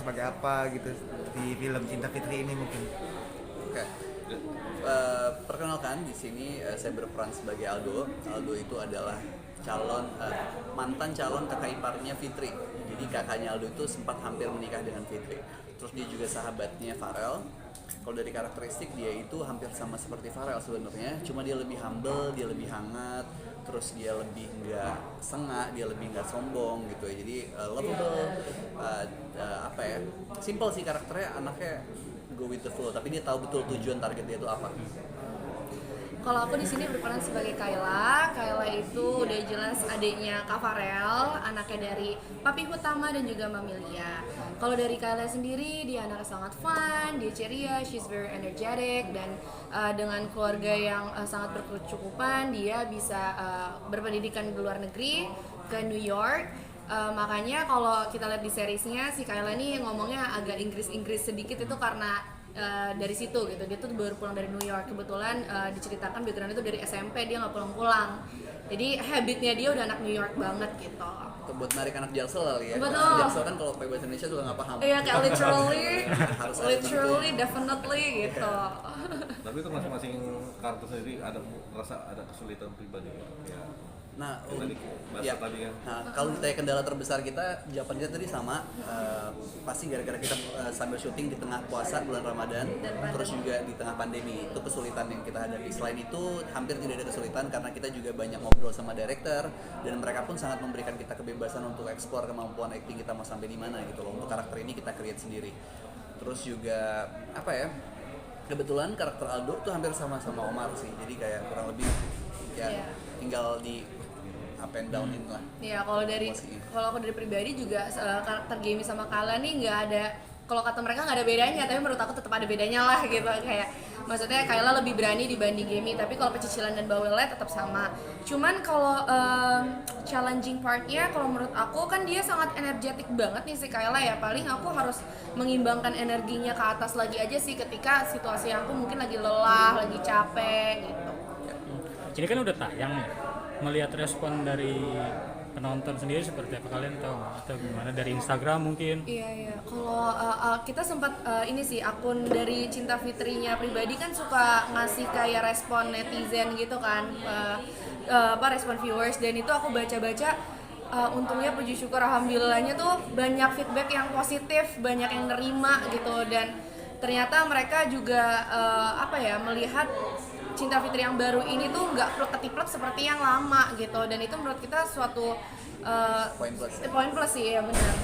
sebagai apa gitu di film Cinta Fitri ini mungkin. Oke. Perkenalkan di sini saya berperan sebagai Aldo. Aldo itu adalah mantan calon kakak iparnya Fitri. Jadi kakaknya Aldo itu sempat hampir menikah dengan Fitri. Terus dia juga sahabatnya Farel. Kalau dari karakteristik dia itu hampir sama seperti Farel sebenarnya, cuma dia lebih humble, dia lebih hangat, terus dia lebih nggak sengak, dia lebih nggak sombong gitu ya. Jadi lovable, apa ya, simple sih karakternya, anaknya go with the flow, tapi dia tahu betul tujuan target dia itu apa. Kalau aku di sini berperan sebagai Kayla. Kayla itu udah jelas adiknya Kak Farel, anaknya dari Papi Hutama dan juga Mamilia. Kalau dari Kayla sendiri, dia anaknya sangat fun, dia ceria, she's very energetic, dan dengan keluarga yang sangat berkecukupan, dia bisa berpendidikan di luar negeri ke New York. Makanya kalau kita lihat di seriesnya, si Kayla ini ngomongnya agak Inggris-Inggris sedikit itu karena dari situ gitu. Dia tuh baru pulang dari New York, kebetulan diceritakan background itu dari SMP dia nggak pulang-pulang, jadi habitnya dia udah anak New York banget gitu. Itu buat narik anak Jaksel kali ya. Betul. Jaksel kan kalau pakai bahasa Indonesia juga nggak paham. Iya, kayak Harus literally definitely gitu. Tapi itu masing-masing karakter sendiri merasa ada kesulitan pribadi ya. Nah, Tadi ya. tadi kan. Nah, kalau ditanya kendala terbesar kita, jawaban kita tadi sama. Pasti gara-gara kita sambil syuting di tengah puasa bulan Ramadan, terus juga di tengah pandemi. Itu kesulitan yang kita hadapi. Selain itu, hampir tidak ada kesulitan karena kita juga banyak ngobrol sama director, dan mereka pun sangat memberikan kita kebebasan untuk eksplor kemampuan acting kita mau sampai di mana gitu loh. Untuk karakter ini kita create sendiri. Terus juga apa ya? Kebetulan karakter Aldo tuh hampir sama-sama Omar sih. Jadi kayak kurang lebih ya tinggal di up and downin lah. Iya, kalau aku dari pribadi juga karakter Jamie sama Kala nih nggak ada, kalau kata mereka nggak ada bedanya, tapi menurut aku tetap ada bedanya lah gitu. Kayak maksudnya Kayla lebih berani dibanding Jamie, tapi kalau pecicilan dan bawelnya tetap sama. Cuman kalau challenging partnya, kalau menurut aku kan dia sangat energetik banget nih si Kayla ya. Paling aku harus mengimbangkan energinya ke atas lagi aja sih ketika situasi aku mungkin lagi lelah, lagi capek gitu. Jadi kan udah tayang nih, melihat respon dari penonton sendiri seperti apa, kalian tahu atau gimana dari Instagram mungkin? Iya. Kalau kita sempat ini sih, akun dari Cinta Fitrinya pribadi kan suka ngasih kayak respon netizen gitu kan, respon viewers, dan itu aku baca-baca. Untungnya puji syukur alhamdulillahnya tuh banyak feedback yang positif, banyak yang nerima gitu, dan ternyata mereka juga melihat Cinta Fitri yang baru ini tuh nggak plek-ketiplek seperti yang lama gitu, dan itu menurut kita suatu poin plus sih, ya benar.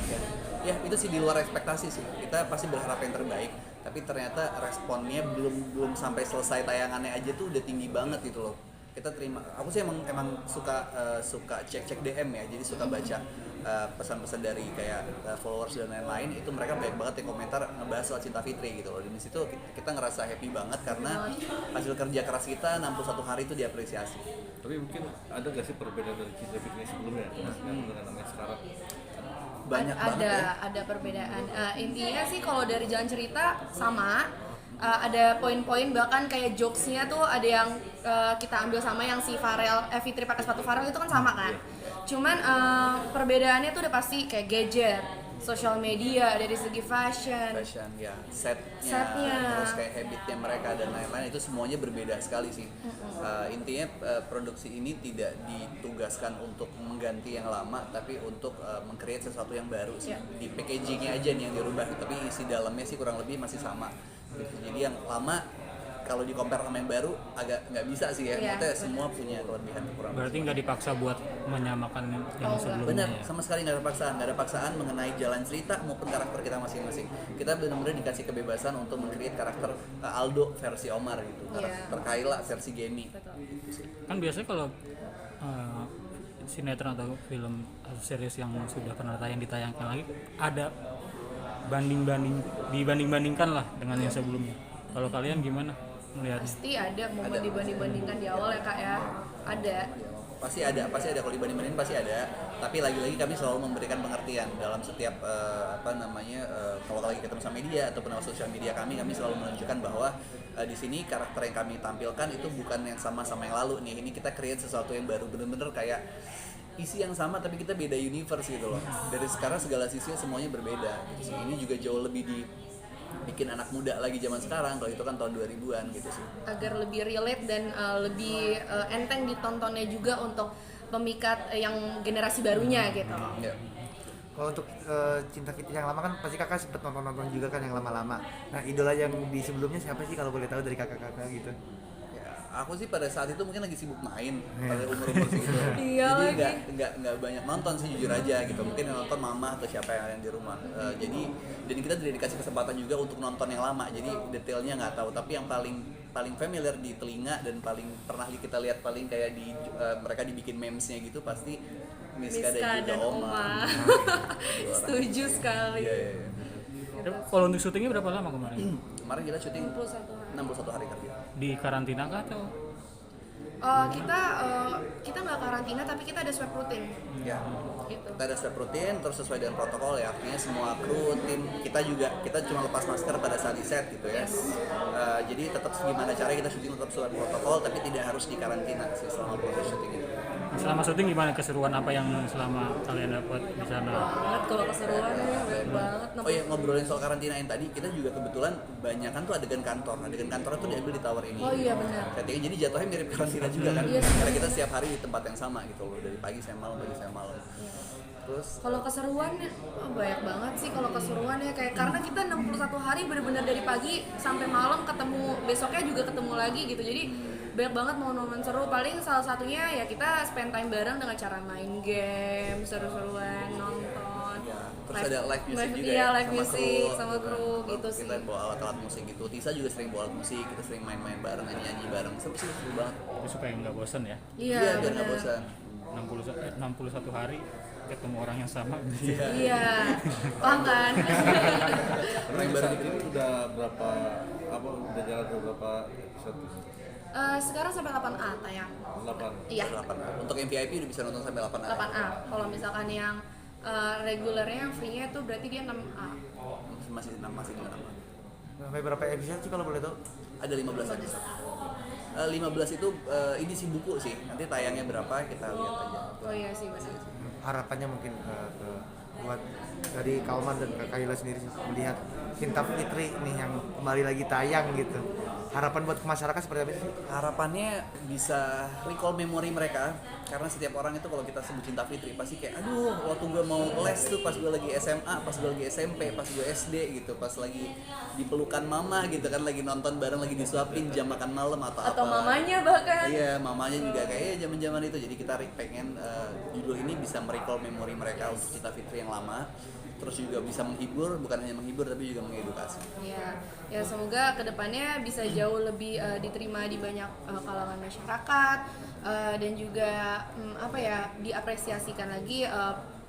Ya itu sih di luar ekspektasi sih. Kita pasti berharap yang terbaik, tapi ternyata responnya belum sampai selesai tayangannya aja tuh udah tinggi banget gitu loh. Kita terima. Aku sih emang suka cek DM ya, jadi suka baca pesan-pesan dari kayak followers dan lain-lain. Itu mereka banyak banget yang komentar ngebahas soal Cinta Fitri gitu loh. Dan di situ kita ngerasa happy banget karena hasil kerja keras kita 61 hari itu diapresiasi. Tapi mungkin ada gak sih perbedaan dari Cinta Fitri sebelumnya dengan namanya sekarang? Banyak banget ya. Ada perbedaan. Intinya sih kalau dari jalan cerita sama. Ada poin-poin, bahkan kayak jokesnya tuh ada yang kita ambil sama yang si Fitri pakai sepatu Farel itu kan sama kan. Cuman perbedaannya tuh udah pasti kayak gadget, social media, dari segi fashion Ya, setnya, terus kayak habitnya mereka dan lain-lain, itu semuanya berbeda sekali sih. Intinya produksi ini tidak ditugaskan untuk mengganti yang lama, tapi untuk meng-create sesuatu yang baru sih. Di packagingnya aja nih yang dirubah, tapi isi dalamnya sih kurang lebih masih sama gitu. Jadi yang lama kalau di-compare sama yang baru agak nggak bisa sih ya. Maksudnya semua punya kelebihan kurang. Berarti nggak dipaksa buat menyamakan yang sebelumnya. Benar, ya? sama sekali nggak ada paksaan mengenai jalan cerita maupun karakter kita masing-masing. Kita benar-benar dikasih kebebasan untuk meng-create karakter Aldo versi Omar gitu, karakter Kayla versi Gemi. Gitu sih. Kan biasanya kalau sinetron atau film atau series yang sudah pernah ditayangkan lagi ada dibanding-bandingkan lah dengan yang sebelumnya. Kalau kalian gimana melihatnya? pasti ada momen dibanding-bandingkan di awal ya Kak ya. Ada. Pasti ada kalau dibanding-bandingin pasti ada, tapi lagi-lagi kami selalu memberikan pengertian dalam setiap kalau lagi ketemu sama media ataupun lewat sosial media kami selalu menunjukkan bahwa di sini karakter yang kami tampilkan itu bukan yang sama yang lalu nih. Ini kita create sesuatu yang baru, bener-bener kayak isi yang sama tapi kita beda universe gitu loh. Dari sekarang segala sisinya semuanya berbeda gitu sih. Ini juga jauh lebih bikin anak muda lagi zaman sekarang, kalau itu kan tahun 2000-an gitu sih. Agar lebih relate dan lebih enteng ditontonnya juga untuk pemikat yang generasi barunya gitu. Ya. Kalau untuk Cinta Fitri yang lama kan pasti kakak sempet nonton juga kan yang lama-lama. Nah idola yang di sebelumnya siapa sih kalau boleh tahu dari kakak-kakak gitu? Ya, aku sih pada saat itu mungkin lagi sibuk main pada umur-umur segitu. Iya Jadi lagi. nggak banyak nonton sih jujur aja gitu. Mungkin yang nonton mama atau siapa yang di rumah. Jadi dan kita tidak dikasih kesempatan juga untuk nonton yang lama. Jadi detailnya nggak tahu. Tapi yang paling familiar di telinga dan paling pernah kita lihat paling kayak di mereka dibikin memesnya gitu pasti Miska dan juga Oma. Setuju sekali. Iya. Kalau untuk syutingnya berapa lama kemarin? Kemarin kita syuting 61 hari. 61 hari kerja. Di karantina kah atau? Kita nggak karantina tapi kita ada swab rutin Ya. gitu. Kita ada swab rutin terus sesuai dengan protokol ya, artinya semua kru tim kita cuma lepas masker pada saat di set gitu ya. Jadi tetap gimana caranya kita syuting tetap sesuai protokol tapi tidak harus dikarantina sih selama proses syuting itu. Selama syuting gimana keseruan apa yang selama kalian dapat di sana? Banget kalau keseruannya banyak banget. Oh iya, ngobrolin soal karantina yang tadi, kita juga kebetulan banyakan tuh adegan kantor tuh diambil di tower ini. Oh iya benar. Jadi jatuhnya mirip karantina juga kan, Iya sih. karena kita setiap hari di tempat yang sama gitu loh, dari pagi saya malam. Terus Kalau keseruannya banyak banget sih kalau keseruannya kayak karena kita 61 hari benar-benar dari pagi sampai malam ketemu, besoknya juga ketemu lagi gitu. Jadi banyak banget momen-momen seru. Paling salah satunya ya kita spend time bareng dengan cara main game, seru-seruan, nonton. ya, terus ada live music juga iya, ya, live music sama kru Nah, gitu sih. kita bawa alat-alat musik gitu. Tisa juga sering bawa alat musik, kita sering main-main bareng, nyanyi bareng. Seru sih, seru banget. Itu supaya nggak bosen ya. Iya, biar nggak benar. bosan. 61 hari ketemu orang yang sama. Iya, paham kan? Main bareng Saat ini udah berapa udah jalan ke berapa episode? Sekarang sampai 8A tayang. 8. Iya, 8A. Untuk yang VIP udah bisa nonton sampai 8A. 8A. Kalau misalkan yang regulernya yang free-nya itu berarti dia 6A. Masih 6A. Sampai berapa episode sih kalau boleh tahu? Ada 15 episode. 15 itu edisi buku sih. Nanti tayangnya berapa kita lihat aja. Oh iya sih benar. Harapannya mungkin buat dari Kauman dan Kak Kaila sendiri sih, melihat Cinta Fitri nih yang kembali lagi tayang gitu. Harapan buat masyarakat seperti apa sih? Harapannya bisa recall memori mereka, karena setiap orang itu kalau kita sebut Cinta Fitri pasti kayak aduh waktu gue mau les tuh pas gue lagi SMA, pas gue lagi SMP, pas gue SD gitu, pas lagi dipelukan mama gitu kan, lagi nonton bareng, lagi disuapin jam makan malam atau apa. Mamanya bahkan. Iya, mamanya juga kayak zaman-zaman itu. Jadi kita pengen judul ini bisa merecall memori mereka untuk Cinta Fitri yang lama. Terus juga bisa menghibur, bukan hanya menghibur tapi juga mengedukasi. Iya, ya semoga kedepannya bisa jauh lebih diterima di banyak kalangan masyarakat dan juga diapresiasikan lagi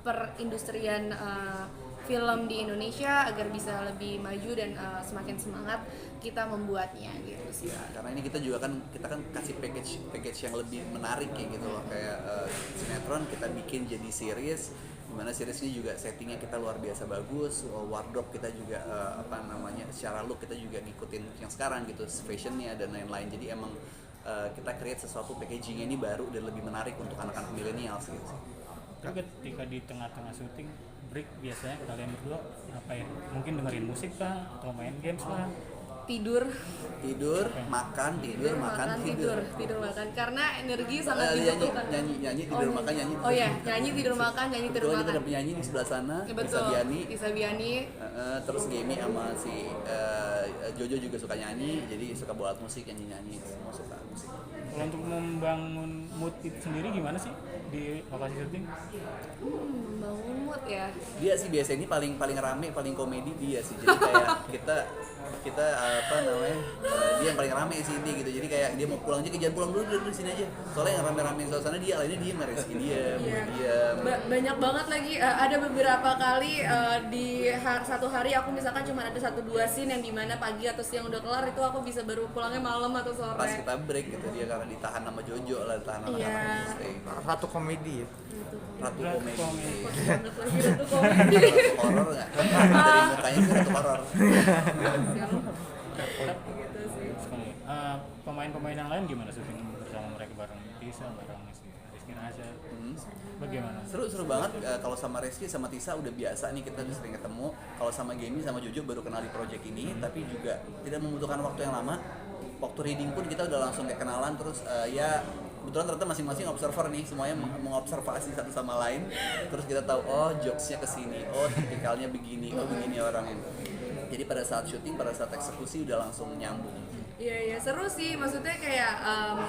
perindustrian film di Indonesia agar bisa lebih maju dan semakin semangat kita membuatnya gitu sih. Ya, karena ini kita kan kasih package yang lebih menarik kayak gitu loh, kayak sinetron kita bikin jadi series, dimana series ini juga settingnya kita luar biasa bagus, wardrobe kita juga secara look kita juga ngikutin yang sekarang gitu, fashionnya dan lain-lain. Jadi emang kita create sesuatu packagingnya ini baru dan lebih menarik untuk anak-anak milenial gitu sih. Tapi ketika di tengah-tengah syuting break biasanya kalian berdua ngapain? Mungkin dengerin musik kah atau main games lah? Tidur makan tidur makan karena energi sangat dibutuhkan. nyanyi tidur makan nyanyi. Oh ya, nyanyi tidur makan. Kebetulan kita ada penyanyi di sebelah sana, Ya, betul. Tisa Biani. Terus Gemi sama si Jojo juga suka nyanyi, jadi suka bawa alat musik, nyanyi semua suka musik. Kalau untuk membangun mood itu sendiri gimana sih di lokasi syuting? Membangun mood ya. Dia sih biasanya ini paling rame, paling komedi dia sih. Jadi kayak kita dia yang paling rame sih ini gitu. Jadi kayak dia mau pulang aja, jangan pulang dulu di sini aja. Soalnya yang rame-rame suasana dia, lainnya dia Rizky dia. Banyak banget lagi. Ada beberapa kali di satu hari aku misalkan cuma ada 1-2 scene yang dimana pagi atau siang udah kelar, itu aku bisa baru pulangnya malam atau sore. Pas kita break gitu dia karena ditahan sama Jojo lah, ditahan sama anak-anak istri. Ratu komedi ya. Ratu komedi. Banget lagi itu komedi. Horor nggak? Dari mukanya sih ratu horor. Gitu sih. Pemain-pemain yang lain gimana syuting bersama mereka bareng Tisa, bareng si Rizky? Minahasa. Bagaimana? Seru banget. Kalau sama Reski sama Tisa udah biasa nih, kita udah sering ketemu. Kalau sama Gemi sama Jojo baru kenal di project ini, tapi juga tidak membutuhkan waktu yang lama. Waktu reading pun kita udah langsung kayak kenalan, terus ya kebetulan ternyata masing-masing observer nih, semuanya mengobservasi satu sama lain. Terus kita tahu, oh jokesnya kesini, oh tipikalnya begini, oh begini orangnya. Jadi pada saat syuting, pada saat eksekusi udah langsung nyambung. Iya seru sih, maksudnya kayak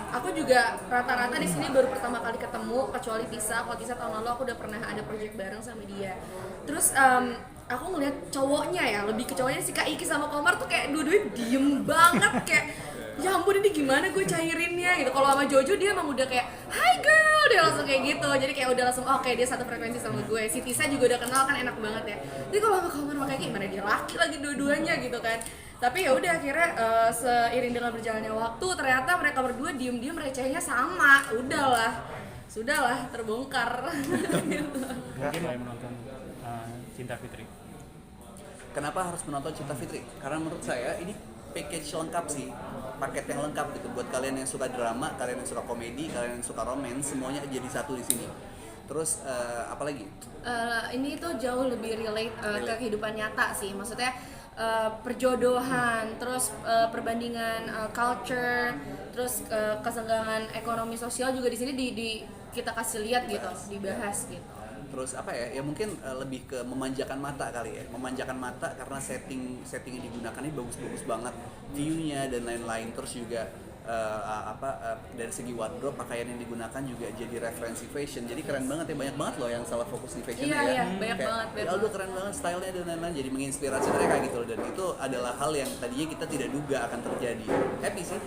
aku juga rata-rata di sini baru pertama kali ketemu, kecuali Tisa. Kalau Tisa tahun lalu aku udah pernah ada project bareng sama dia. Terus aku ngeliat cowoknya ya, lebih ke cowoknya si Kak Iki sama Komar tuh kayak dua-duanya diem banget kayak ya ampun ini gimana gue cairinnya gitu. Kalau sama Jojo dia emang udah kayak hi girl, dia langsung kayak gitu. Jadi kayak udah langsung oke, dia satu frekuensi sama gue. Si Tisa juga udah kenal kan, enak banget ya. Jadi kalau sama Komar makanya gimana dia laki lagi dua-duanya gitu kan. Tapi ya udah akhirnya seiring dengan berjalannya waktu ternyata mereka berdua diem-diem recehnya sama. Sudahlah terbongkar. Gitu. Mungkin mulai menonton Cinta Fitri. Kenapa harus menonton Cinta Fitri? Karena menurut saya ini package lengkap sih, paket yang lengkap gitu buat kalian yang suka drama, kalian yang suka komedi, kalian yang suka romance, semuanya jadi satu di sini. Terus apa lagi? Ini tuh jauh lebih relate ke kehidupan nyata sih, maksudnya perjodohan, terus perbandingan culture, terus kesenggangan ekonomi sosial juga di sini di kita kasih lihat gitu, dibahas gitu. Terus apa ya? Ya mungkin lebih ke memanjakan mata kali ya. Memanjakan mata karena setting yang digunakan ini bagus-bagus banget, view-nya dan lain-lain. Terus juga dari segi wardrobe, pakaian yang digunakan juga jadi referensi fashion. Jadi keren banget ya, banyak banget loh yang salah fokus di fashion ya. Iya, banyak Kayak, banget. ya udah keren banget stylenya dan lain-lain, jadi menginspirasi mereka gitu loh. Dan itu adalah hal yang tadinya kita tidak duga akan terjadi. Happy sih.